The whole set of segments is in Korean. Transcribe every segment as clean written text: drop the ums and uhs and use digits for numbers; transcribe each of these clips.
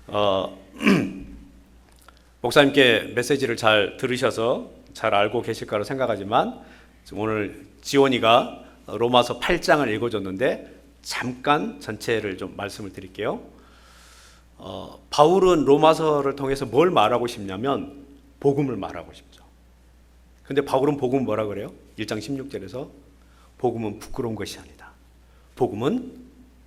어, 목사님께 메시지를 잘 들으셔서 잘 알고 계실 거라고 생각하지만 오늘 지원이가 로마서 8장을 읽어줬는데 잠깐 전체를 좀 말씀을 드릴게요. 바울은 로마서를 통해서 뭘 말하고 싶냐면 복음을 말하고 싶죠. 근데 바울은 복음 뭐라 그래요? 1장 16절에서 복음은 부끄러운 것이 아니다. 복음은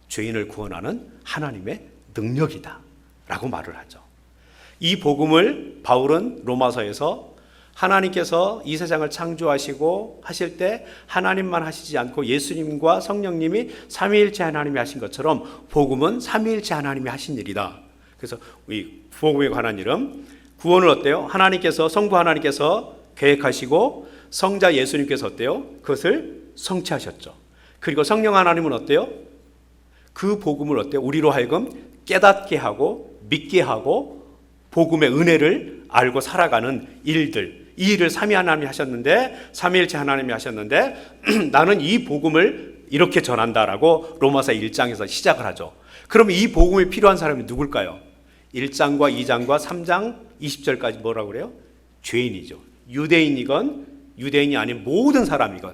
죄인을 구원하는 하나님의 능력이다 라고 말을 하죠. 이 복음을 바울은 로마서에서 하나님께서 이 세상을 창조하시고 하실 때 하나님만 하시지 않고 예수님과 성령님이 삼위일체 하나님이 하신 것처럼 복음은 삼위일체 하나님이 하신 일이다. 그래서 이 복음에 관한 이름 구원을 어때요? 하나님께서 성부 하나님께서 계획하시고 성자 예수님께서 어때요? 그것을 성취하셨죠. 그리고 성령 하나님은 어때요? 그 복음을 어때요? 우리로 하여금 깨닫게 하고 믿게 하고 복음의 은혜를 알고 살아가는 일들, 이 일을 삼위 하나님이 하셨는데, 삼위일체 하나님이 하셨는데 나는 이 복음을 이렇게 전한다라고 로마서 1장에서 시작을 하죠. 그럼 이 복음이 필요한 사람이 누굴까요? 1장과 2장과 3장 20절까지 뭐라고 그래요? 죄인이죠. 유대인이건 유대인이 아닌 모든 사람이건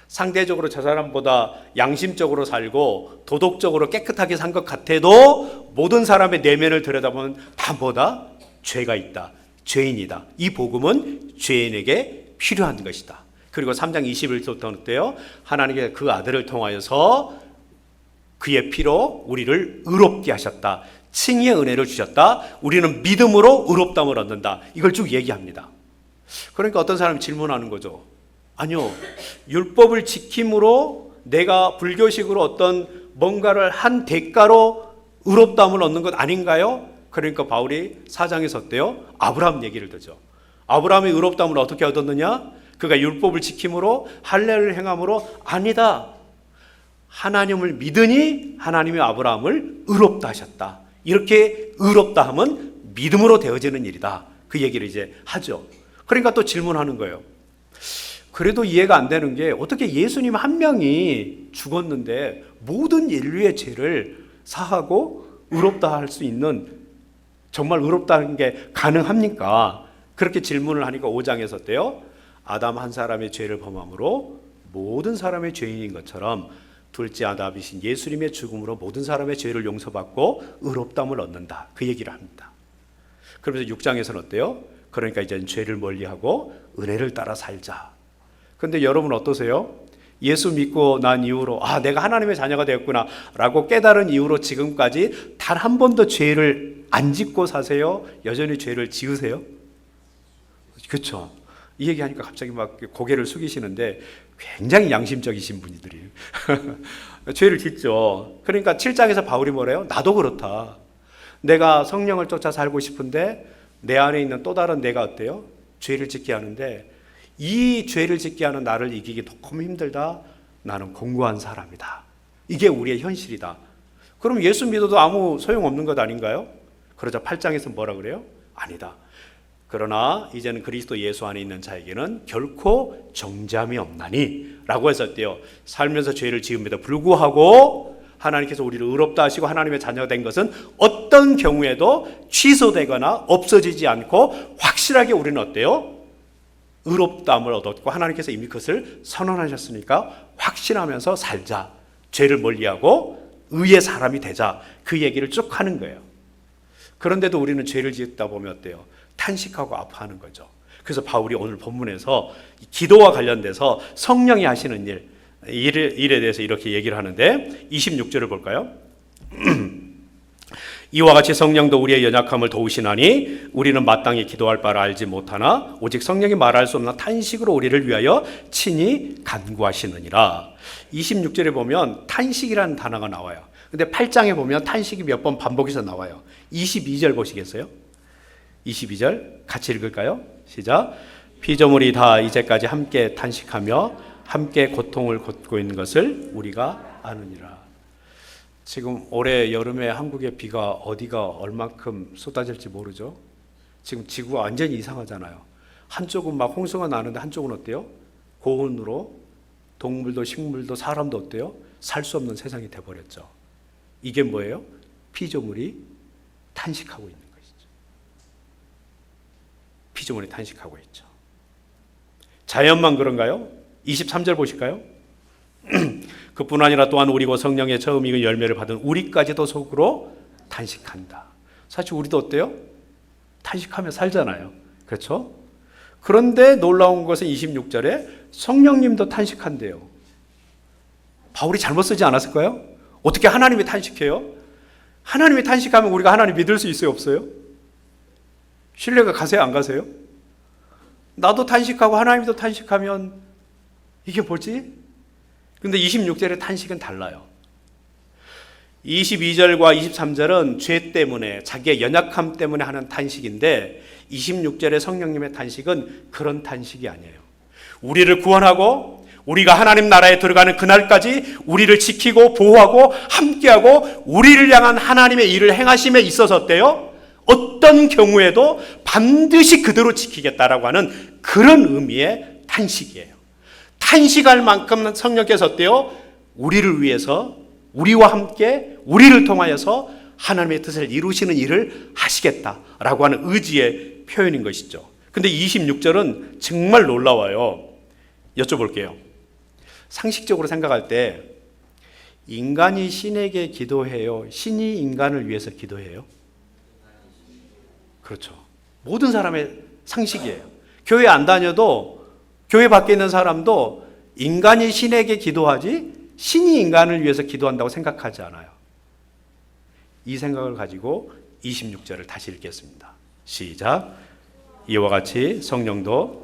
상대적으로 저 사람보다 양심적으로 살고 도덕적으로 깨끗하게 산 것 같아도 모든 사람의 내면을 들여다보면 다 뭐다? 죄가 있다. 죄인이다. 이 복음은 죄인에게 필요한 것이다. 그리고 3장 21절부터 어때요? 하나님께서 그 아들을 통하여서 그의 피로 우리를 의롭게 하셨다. 칭의의 은혜를 주셨다. 우리는 믿음으로 의롭다함을 얻는다. 이걸 쭉 얘기합니다. 그러니까 어떤 사람이 질문하는 거죠. 아니요, 율법을 지킴으로 내가 불교식으로 어떤 뭔가를 한 대가로 의롭다함을 얻는 것 아닌가요? 그러니까 바울이 4장에서 어때요? 아브라함 얘기를 듣죠. 아브라함이 의롭다함을 어떻게 얻었느냐? 그가 율법을 지킴으로 할례를 행함으로 아니다. 하나님을 믿으니 하나님이 아브라함을 의롭다 하셨다. 이렇게 의롭다함은 믿음으로 되어지는 일이다. 그 얘기를 이제 하죠. 그러니까 또 질문하는 거예요. 그래도 이해가 안 되는 게 어떻게 예수님 한 명이 죽었는데 모든 인류의 죄를 사하고 의롭다 할 수 있는, 정말 의롭다는 게 가능합니까? 그렇게 질문을 하니까 5장에서 어때요? 아담 한 사람의 죄를 범함으로 모든 사람의 죄인인 것처럼 둘째 아담이신 예수님의 죽음으로 모든 사람의 죄를 용서받고 의롭다함을 얻는다. 그 얘기를 합니다. 그러면서 6장에서는 어때요? 그러니까 이제 죄를 멀리하고 은혜를 따라 살자. 근데 여러분 어떠세요? 예수 믿고 난 이후로 내가 하나님의 자녀가 되었구나 라고 깨달은 이후로 지금까지 단 한 번도 죄를 안 짓고 사세요? 여전히 죄를 지으세요? 그렇죠. 이 얘기하니까 갑자기 막 고개를 숙이시는데 굉장히 양심적이신 분들이에요. 죄를 짓죠. 그러니까 7장에서 바울이 뭐래요? 나도 그렇다. 내가 성령을 쫓아 살고 싶은데 내 안에 있는 또 다른 내가 어때요? 죄를 짓게 하는데 이 죄를 짓게 하는 나를 이기기 너무 힘들다. 나는 공고한 사람이다. 이게 우리의 현실이다. 그럼 예수 믿어도 아무 소용없는 것 아닌가요? 그러자 8장에서 뭐라 그래요? 아니다. 그러나 이제는 그리스도 예수 안에 있는 자에게는 결코 정죄함이 없나니 라고 해서 어때요? 살면서 죄를 지음에도 불구하고 하나님께서 우리를 의롭다 하시고 하나님의 자녀가 된 것은 어떤 경우에도 취소되거나 없어지지 않고 확실하게 우리는 어때요? 의롭다함을 얻었고 하나님께서 이미 그것을 선언하셨으니까 확신하면서 살자. 죄를 멀리하고 의의 사람이 되자. 그 얘기를 쭉 하는 거예요. 그런데도 우리는 죄를 짓다 보면 어때요? 탄식하고 아파하는 거죠. 그래서 바울이 오늘 본문에서 기도와 관련돼서 성령이 하시는 일에 대해서 이렇게 얘기를 하는데 26절을 볼까요? 이와 같이 성령도 우리의 연약함을 도우시나니 우리는 마땅히 기도할 바를 알지 못하나 오직 성령이 말할 수 없는 탄식으로 우리를 위하여 친히 간구하시느니라. 26절에 보면 탄식이라는 단어가 나와요. 근데 8장에 보면 탄식이 몇 번 반복해서 나와요. 22절 보시겠어요? 22절 같이 읽을까요? 시작. 피조물이 다 이제까지 함께 탄식하며 함께 고통을 겪고 있는 것을 우리가 아느니라. 지금 올해 여름에 한국의 비가 어디가 얼만큼 쏟아질지 모르죠. 지금 지구가 완전히 이상하잖아요. 한쪽은 막 홍수가 나는데 한쪽은 어때요? 고온으로 동물도 식물도 사람도 어때요? 살 수 없는 세상이 돼버렸죠. 이게 뭐예요? 피조물이 탄식하고 있는 것이죠. 피조물이 탄식하고 있죠. 자연만 그런가요? 23절 보실까요? 그뿐 아니라 또한 우리고 성령의 처음 익은 열매를 받은 우리까지도 속으로 탄식한다. 사실 우리도 어때요? 탄식하며 살잖아요. 그렇죠? 그런데 놀라운 것은 26절에 성령님도 탄식한대요. 바울이 잘못 쓰지 않았을까요? 어떻게 하나님이 탄식해요? 하나님이 탄식하면 우리가 하나님 믿을 수 있어요? 없어요? 신뢰가 가세요? 안 가세요? 나도 탄식하고 하나님도 탄식하면 이게 뭐지? 근데 26절의 탄식은 달라요. 22절과 23절은 죄 때문에, 자기의 연약함 때문에 하는 탄식인데 26절의 성령님의 탄식은 그런 탄식이 아니에요. 우리를 구원하고 우리가 하나님 나라에 들어가는 그날까지 우리를 지키고 보호하고 함께하고 우리를 향한 하나님의 일을 행하심에 있어서 어때요? 어떤 경우에도 반드시 그대로 지키겠다라고 하는 그런 의미의 탄식이에요. 탄식할 만큼 성령께서 어때요? 우리를 위해서, 우리와 함께, 우리를 통하여서 하나님의 뜻을 이루시는 일을 하시겠다라고 하는 의지의 표현인 것이죠. 근데 26절은 정말 놀라워요. 여쭤볼게요. 상식적으로 생각할 때 인간이 신에게 기도해요? 신이 인간을 위해서 기도해요? 그렇죠. 모든 사람의 상식이에요. 교회 안 다녀도 교회 밖에 있는 사람도 인간이 신에게 기도하지 신이 인간을 위해서 기도한다고 생각하지 않아요. 이 생각을 가지고 26절을 다시 읽겠습니다. 시작. 이와 같이 성령도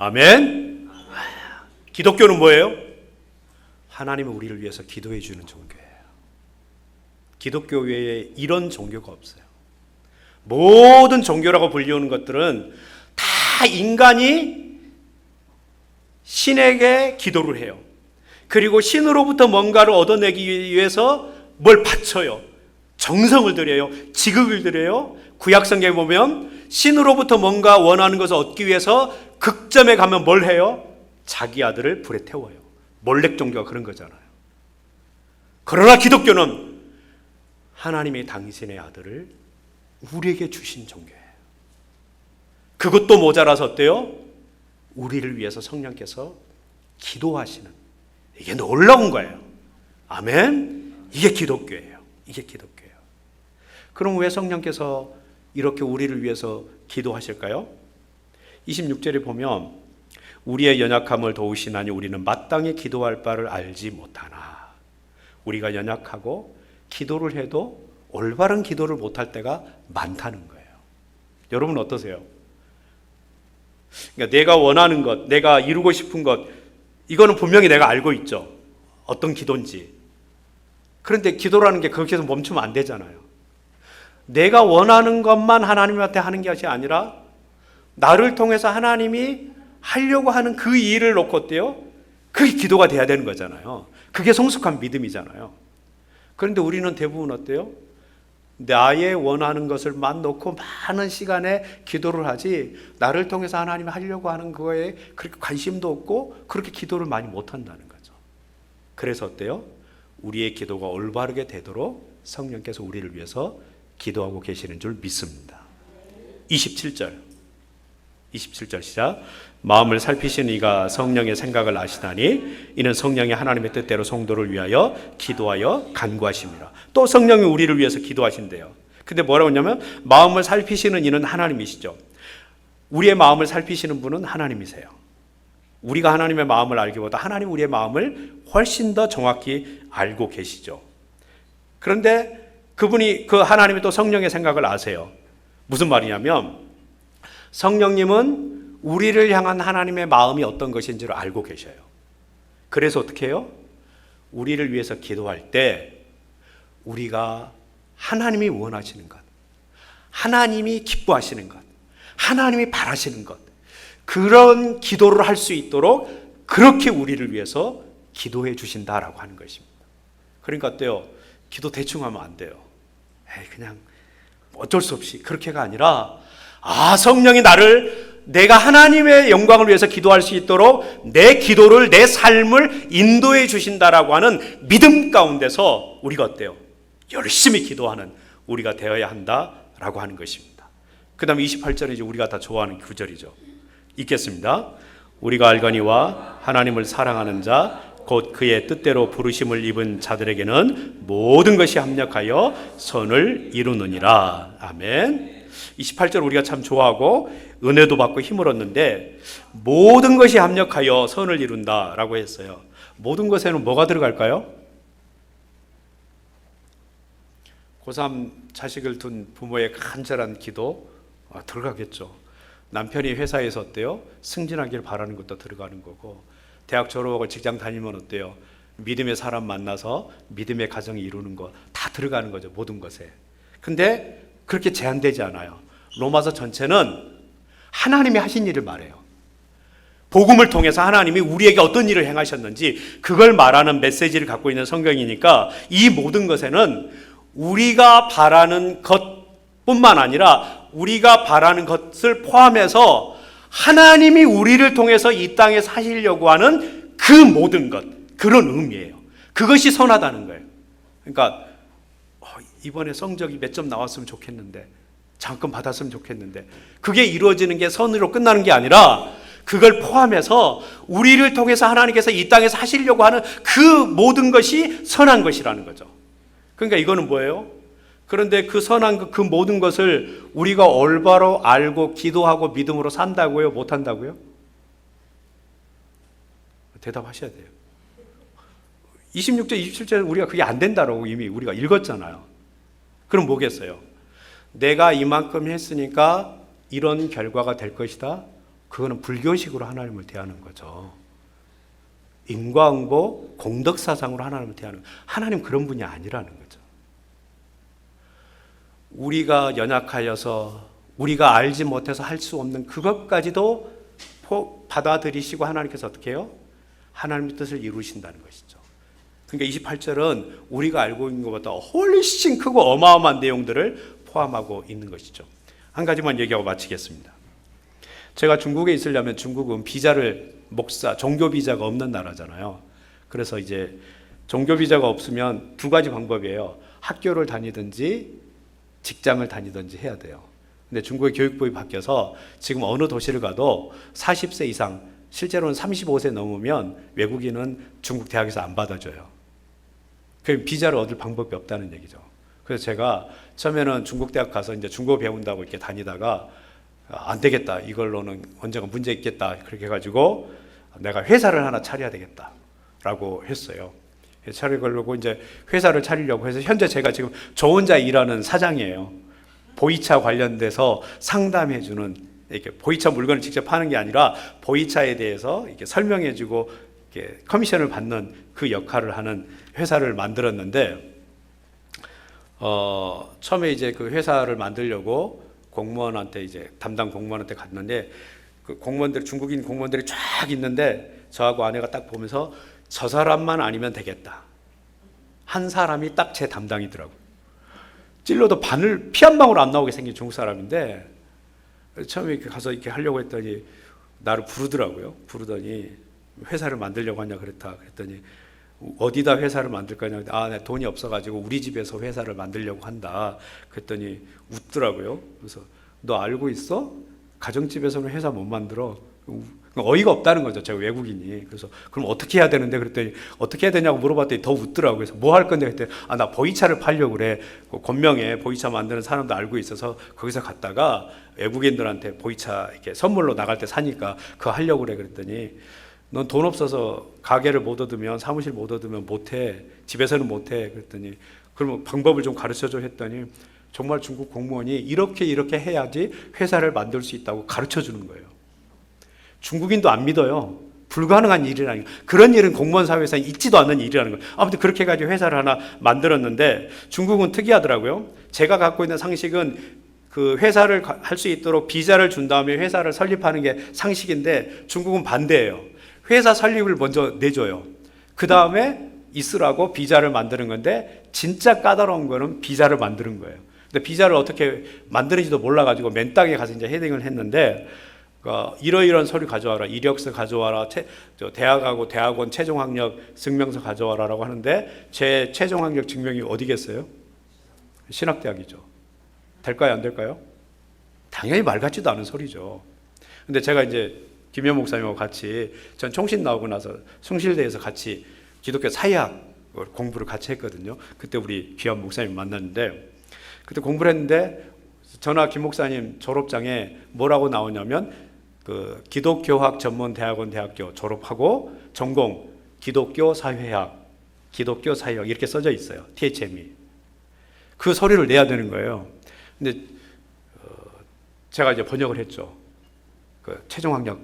아멘. 기독교는 뭐예요? 하나님은 우리를 위해서 기도해 주는 종교예요. 기독교 외에 이런 종교가 없어요. 모든 종교라고 불리우는 것들은 다 인간이 신에게 기도를 해요. 그리고 신으로부터 뭔가를 얻어내기 위해서 뭘 바쳐요. 정성을 들여요. 지극을 들여요. 구약성경에 보면 신으로부터 뭔가 원하는 것을 얻기 위해서 극점에 가면 뭘 해요? 자기 아들을 불에 태워요. 몰렉 종교가 그런 거잖아요. 그러나 기독교는 하나님이 당신의 아들을 우리에게 주신 종교예요. 그것도 모자라서 어때요? 우리를 위해서 성령께서 기도하시는, 이게 놀라운 거예요. 아멘. 이게 기독교예요. 이게 기독교예요. 그럼 왜 성령께서 이렇게 우리를 위해서 기도하실까요? 26절에 보면 우리의 연약함을 도우시나니 우리는 마땅히 기도할 바를 알지 못하나. 우리가 연약하고 기도를 해도 올바른 기도를 못할 때가 많다는 거예요. 여러분 어떠세요? 그러니까 내가 원하는 것, 내가 이루고 싶은 것, 이거는 분명히 내가 알고 있죠. 어떤 기도인지. 그런데 기도라는 게 거기서 멈추면 안 되잖아요. 내가 원하는 것만 하나님한테 하는 것이 아니라 나를 통해서 하나님이 하려고 하는 그 일을 놓고 어때요? 그게 기도가 돼야 되는 거잖아요. 그게 성숙한 믿음이잖아요. 그런데 우리는 대부분 어때요? 나의 원하는 것을만 놓고 많은 시간에 기도를 하지 나를 통해서 하나님이 하려고 하는 거에 그렇게 관심도 없고 그렇게 기도를 많이 못한다는 거죠. 그래서 어때요? 우리의 기도가 올바르게 되도록 성령께서 우리를 위해서 기도하고 계시는 줄 믿습니다. 27절 시작. 마음을 살피시는 이가 성령의 생각을 아시다니 이는 성령이 하나님의 뜻대로 성도를 위하여 기도하여 간구하십니다. 또 성령이 우리를 위해서 기도하신대요. 근데 뭐라고 했냐면 마음을 살피시는 이는 하나님이시죠. 우리의 마음을 살피시는 분은 하나님이세요. 우리가 하나님의 마음을 알기보다 하나님 우리의 마음을 훨씬 더 정확히 알고 계시죠. 그런데 그분이 그 하나님이 또 성령의 생각을 아세요. 무슨 말이냐면 성령님은 우리를 향한 하나님의 마음이 어떤 것인지를 알고 계셔요. 그래서 어떻게 해요? 우리를 위해서 기도할 때 우리가 하나님이 원하시는 것, 하나님이 기뻐하시는 것, 하나님이 바라시는 것, 그런 기도를 할 수 있도록 그렇게 우리를 위해서 기도해 주신다라고 하는 것입니다. 그러니까 어때요? 기도 대충 하면 안 돼요. 그냥 어쩔 수 없이 그렇게가 아니라 성령이 나를 내가 하나님의 영광을 위해서 기도할 수 있도록 내 기도를, 내 삶을 인도해 주신다라고 하는 믿음 가운데서 우리가 어때요? 열심히 기도하는 우리가 되어야 한다라고 하는 것입니다. 그 다음에 28절은 이제 우리가 다 좋아하는 구절이죠. 읽겠습니다. 우리가 알거니와 하나님을 사랑하는 자 곧 그의 뜻대로 부르심을 입은 자들에게는 모든 것이 합력하여 선을 이루느니라. 아멘. 28절 우리가 참 좋아하고 은혜도 받고 힘을 얻는데 모든 것이 합력하여 선을 이룬다라고 했어요. 모든 것에는 뭐가 들어갈까요? 고3 자식을 둔 부모의 간절한 기도 들어가겠죠. 남편이 회사에서 어때요? 승진하길 바라는 것도 들어가는 거고, 대학 졸업하고 직장 다니면 어때요? 믿음의 사람 만나서 믿음의 가정을 이루는 거 다 들어가는 거죠. 모든 것에. 근데 그렇게 제한되지 않아요. 로마서 전체는 하나님이 하신 일을 말해요. 복음을 통해서 하나님이 우리에게 어떤 일을 행하셨는지 그걸 말하는 메시지를 갖고 있는 성경이니까 이 모든 것에는 우리가 바라는 것뿐만 아니라 우리가 바라는 것을 포함해서 하나님이 우리를 통해서 이 땅에 사시려고 하는 그 모든 것, 그런 의미예요. 그것이 선하다는 거예요. 그러니까 이번에 성적이 몇 점 나왔으면 좋겠는데, 장학금 받았으면 좋겠는데, 그게 이루어지는 게 선으로 끝나는 게 아니라 그걸 포함해서 우리를 통해서 하나님께서 이 땅에 사시려고 하는 그 모든 것이 선한 것이라는 거죠. 그러니까 이거는 뭐예요? 그런데 그 선한 그 모든 것을 우리가 올바로 알고 기도하고 믿음으로 산다고요? 못한다고요? 대답하셔야 돼요. 26절, 27절은 우리가 그게 안 된다라고 이미 우리가 읽었잖아요. 그럼 뭐겠어요? 내가 이만큼 했으니까 이런 결과가 될 것이다. 그거는 불교식으로 하나님을 대하는 거죠. 인과응보, 공덕사상으로 하나님을 대하는, 하나님 그런 분이 아니라는 거죠. 우리가 연약하여서 우리가 알지 못해서 할 수 없는 그것까지도 받아들이시고 하나님께서 어떻게 해요? 하나님의 뜻을 이루신다는 것이죠. 그러니까 28절은 우리가 알고 있는 것보다 훨씬 크고 어마어마한 내용들을 포함하고 있는 것이죠. 한 가지만 얘기하고 마치겠습니다. 제가 중국에 있으려면 중국은 비자를 종교 비자가 없는 나라잖아요. 그래서 이제 종교 비자가 없으면 두 가지 방법이에요. 학교를 다니든지 직장을 다니든지 해야 돼요. 근데 중국의 교육법이 바뀌어서 지금 어느 도시를 가도 40세 이상, 실제로는 35세 넘으면 외국인은 중국 대학에서 안 받아줘요. 그 비자를 얻을 방법이 없다는 얘기죠. 그래서 제가 처음에는 중국 대학 가서 이제 중국어 배운다고 이렇게 다니다가 안 되겠다. 이걸로는 언젠가 문제 있겠다. 그렇게 해가지고 내가 회사를 하나 차려야 되겠다라고 했어요. 차리려고 이제 회사를 차리려고 해서 현재 제가 지금 저 혼자 일하는 사장이에요. 보이차 관련돼서 상담해주는, 이렇게 보이차 물건을 직접 파는 게 아니라 보이차에 대해서 이렇게 설명해주고 이렇게 커미션을 받는 그 역할을 하는 회사를 만들었는데, 처음에 이제 그 회사를 만들려고 공무원한테 이제 담당 공무원한테 갔는데 그 공무원들, 중국인 공무원들이 쫙 있는데 저하고 아내가 딱 보면서 저 사람만 아니면 되겠다. 한 사람이 딱 제 담당이더라고요. 찔러도 피 한 방울 안 나오게 생긴 중국 사람인데 처음에 이렇게 가서 이렇게 하려고 했더니 나를 부르더라고요. 부르더니 회사를 만들려고 하냐 그랬더니 어디다 회사를 만들 거냐. 내 돈이 없어가지고 우리 집에서 회사를 만들려고 한다. 그랬더니 웃더라고요. 그래서 너 알고 있어? 가정집에서는 회사 못 만들어. 어이가 없다는 거죠. 제가 외국인이. 그래서 그럼 어떻게 해야 되는데 그랬더니 어떻게 해야 되냐고 물어봤더니 더 웃더라고요. 그래서 뭐 할 건데 그랬더니 나 보이차를 팔려고 그래. 권명에 보이차 만드는 사람도 알고 있어서 거기서 갔다가 외국인들한테 보이차 이렇게 선물로 나갈 때 사니까 그거 하려고 그래. 그랬더니 넌 돈 없어서 가게를 못 얻으면, 사무실 못 얻으면 못해. 집에서는 못해. 그랬더니 그러면 방법을 좀 가르쳐줘 했더니 정말 중국 공무원이 이렇게 해야지 회사를 만들 수 있다고 가르쳐 주는 거예요. 중국인도 안 믿어요. 불가능한 일이라는 거. 그런 일은 공무원 사회에서 있지도 않는 일이라는 거예요. 아무튼 그렇게 해가지고 회사를 하나 만들었는데 중국은 특이하더라고요. 제가 갖고 있는 상식은 그 회사를 할 수 있도록 비자를 준 다음에 회사를 설립하는 게 상식인데 중국은 반대예요. 회사 설립을 먼저 내줘요. 그 다음에 있으라고 비자를 만드는 건데 진짜 까다로운 거는 비자를 만드는 거예요. 근데 비자를 어떻게 만드는지도 몰라가지고 맨 땅에 가서 이제 헤딩을 했는데 그러니까 이러이러한 서류 가져와라, 이력서 가져와라, 대학하고 대학원 최종학력 증명서 가져와라라고 하는데 제 최종학력 증명이 어디겠어요? 신학대학이죠. 될까요, 안 될까요? 당연히 말 같지도 않은 소리죠. 근데 제가 이제 김현 목사님하고 같이 전 총신 나오고 나서 숭실대에서 같이 기독교 사회학 공부를 같이 했거든요. 그때 우리 귀한 목사님 만났는데 그때 공부를 했는데 저나 김 목사님 졸업장에 뭐라고 나오냐면 그 기독교학 전문 대학원 대학교 졸업하고 전공 기독교 사회학 이렇게 써져 있어요. THM이. 그 서류를 내야 되는 거예요. 근데 제가 이제 번역을 했죠. 그 최종학력.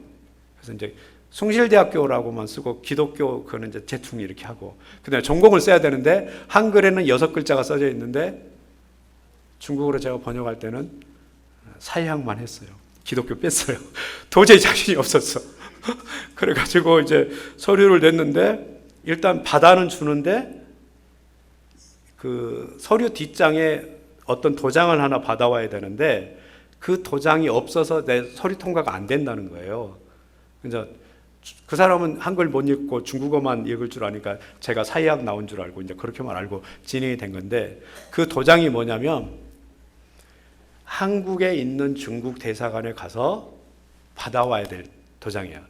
그래서 이제 숭실대학교라고만 쓰고 기독교 그는 이제 재충 이렇게 하고 그다음에 전공을 써야 되는데 한글에는 6글자가 써져 있는데 중국어로 제가 번역할 때는 사회학만 했어요. 기독교 뺐어요. 도저히 자신이 없었어. 그래가지고 이제 서류를 냈는데 일단 받아는 주는데 그 서류 뒷장에 어떤 도장을 하나 받아와야 되는데 그 도장이 없어서 내 서류 통과가 안 된다는 거예요. 그래서 그 사람은 한글 못 읽고 중국어만 읽을 줄 아니까 제가 사회학 나온 줄 알고 이제 그렇게만 알고 진행이 된 건데 그 도장이 뭐냐면 한국에 있는 중국 대사관에 가서 받아와야 될 도장이야.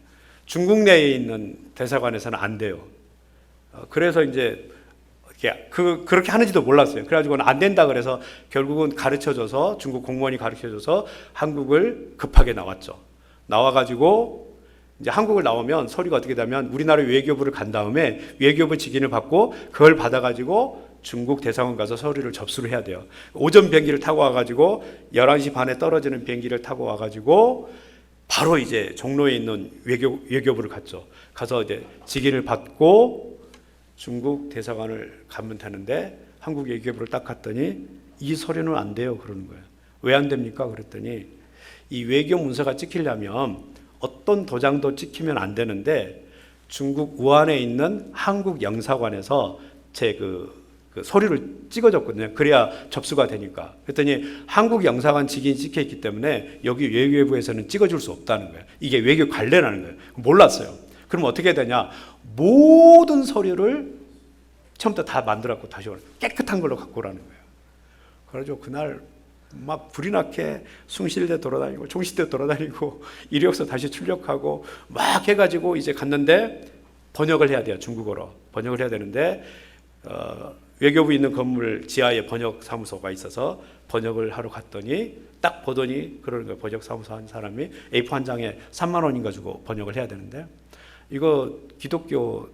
중국 내에 있는 대사관에서는 안 돼요. 그래서 이제 그렇게 하는지도 몰랐어요. 그래가지고는 안 된다 그래서 결국은 가르쳐줘서 중국 공무원이 가르쳐줘서 한국을 급하게 나왔죠. 나와가지고 이제 한국을 나오면 서류가 어떻게 되면 우리나라 외교부를 간 다음에 외교부 직인을 받고 그걸 받아가지고 중국 대사관 가서 서류를 접수를 해야 돼요. 오전 비행기를 타고 와가지고 11시 반에 떨어지는 비행기를 타고 와가지고 바로 이제 종로에 있는 외교부를 갔죠. 가서 이제 직인을 받고 중국 대사관을 가면 되는데 한국 외교부를 딱 갔더니 이 서류는 안 돼요 그러는 거예요. 왜 안 됩니까? 그랬더니 이 외교 문서가 찍히려면 어떤 도장도 찍히면 안 되는데 중국 우한에 있는 한국 영사관에서 제 그 서류를 찍어줬거든요. 그래야 접수가 되니까. 그랬더니 한국 영사관 직인이 찍혀 있기 때문에 여기 외교부에서는 찍어줄 수 없다는 거예요. 이게 외교 관례라는 거예요. 몰랐어요. 그럼 어떻게 되냐? 모든 서류를 처음부터 다 만들었고 다시 깨끗한 걸로 갖고 오라는 거예요. 그래가지고 그날 막 불이 나게 숭실대 돌아다니고 총시대 돌아다니고 이력서 다시 출력하고 막 해가지고 이제 갔는데 번역을 해야 돼요. 중국어로 번역을 해야 되는데 외교부 있는 건물 지하에 번역 사무소가 있어서 번역을 하러 갔더니 딱 보더니 그러는 거예요. 번역 사무소 한 사람이 A4 한 장에 3만 원인가 주고 번역을 해야 되는데 이거 기독교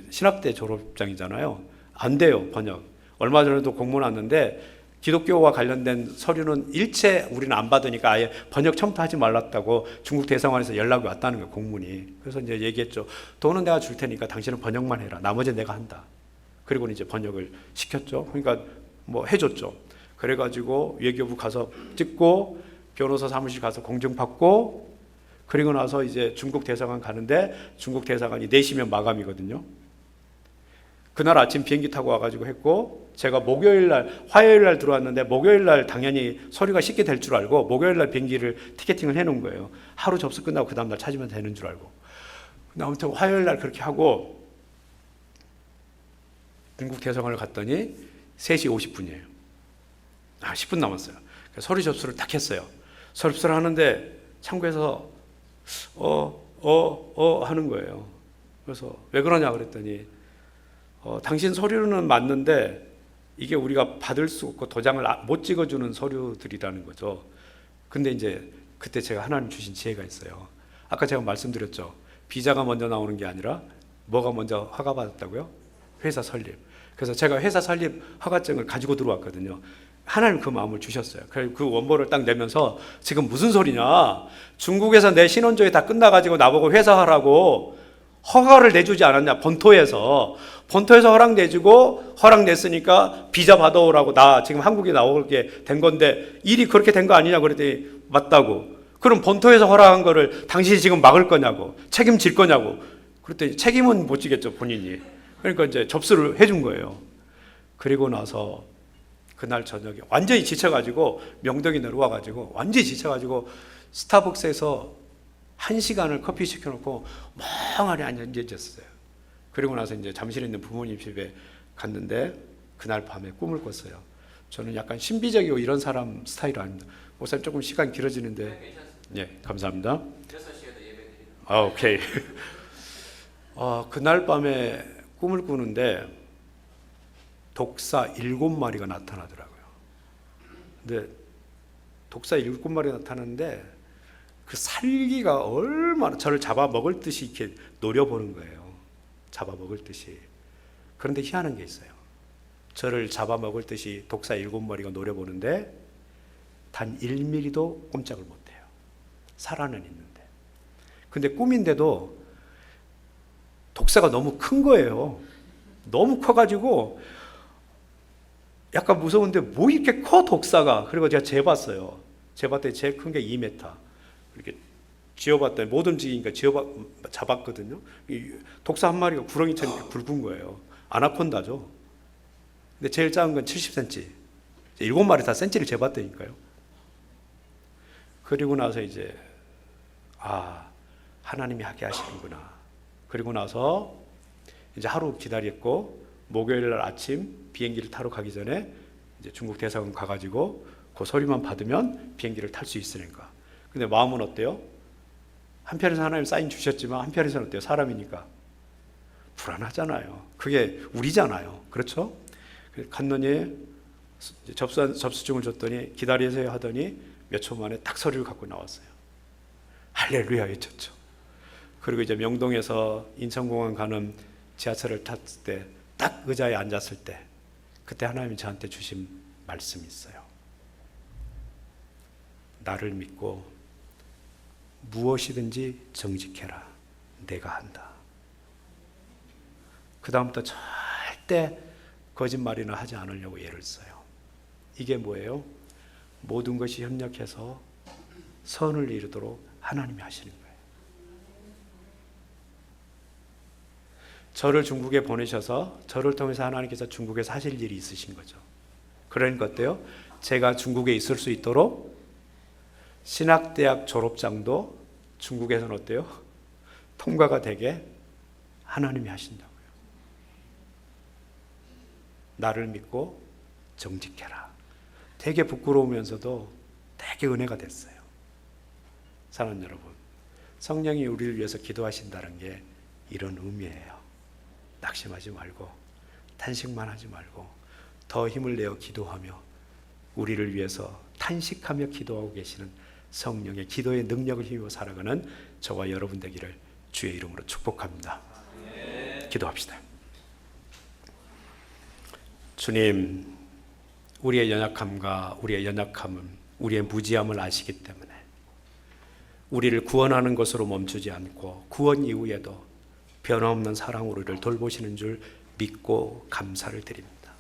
신학대 졸업장이잖아요. 안 돼요 번역. 얼마 전에도 공문 왔는데 기독교와 관련된 서류는 일체 우리는 안 받으니까 아예 번역 처음부터 하지 말랐다고 중국 대사관에서 연락이 왔다는 거예요, 공문이. 그래서 이제 얘기했죠. 돈은 내가 줄 테니까 당신은 번역만 해라. 나머지는 내가 한다. 그리고 이제 번역을 시켰죠. 그러니까 뭐 해줬죠. 그래가지고 외교부 가서 찍고 변호사 사무실 가서 공증받고 그리고 나서 이제 중국 대사관 가는데 중국 대사관이 4시면 마감이거든요. 그날 아침 비행기 타고 와가지고 했고 제가 화요일날 들어왔는데 목요일날 당연히 서류가 쉽게 될 줄 알고 목요일날 비행기를 티켓팅을 해놓은 거예요. 하루 접수 끝나고 그 다음날 찾으면 되는 줄 알고. 아무튼 화요일날 그렇게 하고 중국 대사관을 갔더니 3시 50분이에요. 10분 남았어요. 서류 접수를 딱 했어요. 서류 접수를 하는데 창구에서 하는 거예요. 그래서 왜 그러냐 그랬더니 당신 서류는 맞는데 이게 우리가 받을 수 없고 도장을 못 찍어주는 서류들이라는 거죠. 근데 이제 그때 제가 하나님 주신 지혜가 있어요. 아까 제가 말씀드렸죠. 비자가 먼저 나오는 게 아니라 뭐가 먼저 허가받았다고요? 회사 설립. 그래서 제가 회사 설립 허가증을 가지고 들어왔거든요. 하나님 그 마음을 주셨어요. 그래서 그 원본을 딱 내면서 지금 무슨 소리냐? 중국에서 내 신원조회 다 끝나가지고 나보고 회사 하라고 허가를 내주지 않았냐? 본토에서 허락 내주고 허락 냈으니까 비자 받아오라고 나 지금 한국에 나오게 된 건데 일이 그렇게 된 거 아니냐 그랬더니 맞다고. 그럼 본토에서 허락한 거를 당신이 지금 막을 거냐고 책임질 거냐고. 그랬더니 책임은 못 지겠죠 본인이. 그러니까 이제 접수를 해준 거예요. 그리고 나서 그날 저녁에 완전히 지쳐가지고 명동에 내려와가지고 완전히 지쳐가지고 스타벅스에서 1시간을 커피 시켜놓고 멍하니 앉아있었어요. 그리고 나서 이제 잠실에 있는 부모님 집에 갔는데 그날 밤에 꿈을 꿨어요. 저는 약간 신비적이고 이런 사람 스타일 아닙니다. 목사님 조금 시간 길어지는데. 네, 감사합니다. 6시에도 예배 드리는. 오케이. 그날 밤에 꿈을 꾸는데 독사 7마리가 나타나더라고요. 근데 독사 7마리가 나타나는데 그 살기가 얼마나 저를 잡아먹을 듯이 이렇게 노려보는 거예요. 잡아먹을 듯이. 그런데 희한한 게 있어요. 저를 잡아먹을 듯이 독사 7마리가 노려보는데 단 1mm도 꼼짝을 못해요. 살아는 있는데. 근데 꿈인데도 독사가 너무 큰 거예요. 너무 커가지고 약간 무서운데 뭐 이렇게 커 독사가. 그리고 제가 재봤어요. 재봤더니 제일 큰 게 2m. 이렇게 쥐어봤더니 못 움직이니까 잡았거든요. 독사 한 마리가 구렁이처럼 이렇게 굵은 거예요. 아나콘다죠. 근데 제일 작은 건 70cm. 7마리 다 센치를 재봤다니까요. 그리고 나서 이제 하나님이 하게 하시는구나. 그리고 나서 이제 하루 기다렸고 목요일 날 아침 비행기를 타러 가기 전에 이제 중국 대사관 가가지고 그 소리만 받으면 비행기를 탈 수 있으니까. 근데 마음은 어때요? 한편에서 하나님 사인 주셨지만 한편에서는 어때요? 사람이니까 불안하잖아요. 그게 우리잖아요. 그렇죠? 갔더니 접수증을 줬더니 기다리세요 하더니 몇 초 만에 딱 서류를 갖고 나왔어요. 할렐루야 외쳤죠. 그리고 이제 명동에서 인천공항 가는 지하철을 탔을 때 딱 의자에 앉았을 때 그때 하나님이 저한테 주신 말씀이 있어요. 나를 믿고 무엇이든지 정직해라. 내가 한다. 그 다음부터 절대 거짓말이나 하지 않으려고 예를 써요. 이게 뭐예요? 모든 것이 협력해서 선을 이루도록 하나님이 하시는 거예요. 저를 중국에 보내셔서 저를 통해서 하나님께서 중국에서 하실 일이 있으신 거죠. 그러니까 어때요? 제가 중국에 있을 수 있도록 신학대학 졸업장도 중국에서는 어때요? 통과가 되게 하나님이 하신다고요. 나를 믿고 정직해라. 되게 부끄러우면서도 되게 은혜가 됐어요. 사랑하는 여러분, 성령이 우리를 위해서 기도하신다는 게 이런 의미예요. 낙심하지 말고 탄식만 하지 말고 더 힘을 내어 기도하며 우리를 위해서 탄식하며 기도하고 계시는 성령의 기도의 능력을 힘입어 살아가는 저와 여러분 되기를 주의 이름으로 축복합니다. 기도합시다. 주님, 우리의 연약함과 우리의 연약함은 우리의 무지함을 아시기 때문에 우리를 구원하는 것으로 멈추지 않고 구원 이후에도 변함없는 사랑으로 우리를 돌보시는 줄 믿고 감사를 드립니다.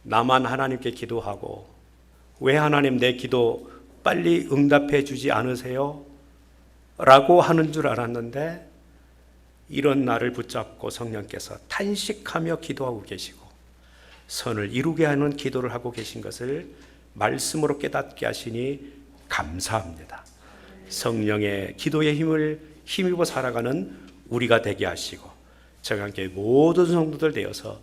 나만 하나님께 기도하고 왜 하나님 내 기도 빨리 응답해 주지 않으세요? 라고 하는 줄 알았는데 이런 나를 붙잡고 성령께서 탄식하며 기도하고 계시고 선을 이루게 하는 기도를 하고 계신 것을 말씀으로 깨닫게 하시니 감사합니다. 성령의 기도의 힘을 힘입어 살아가는 우리가 되게 하시고 저와 함께 모든 성도들 되어서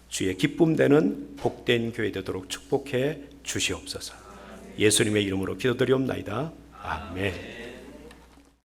주의 기쁨 되는 복된 교회 되도록 축복해 주시옵소서. 예수님의 이름으로 기도드리옵나이다. 아멘.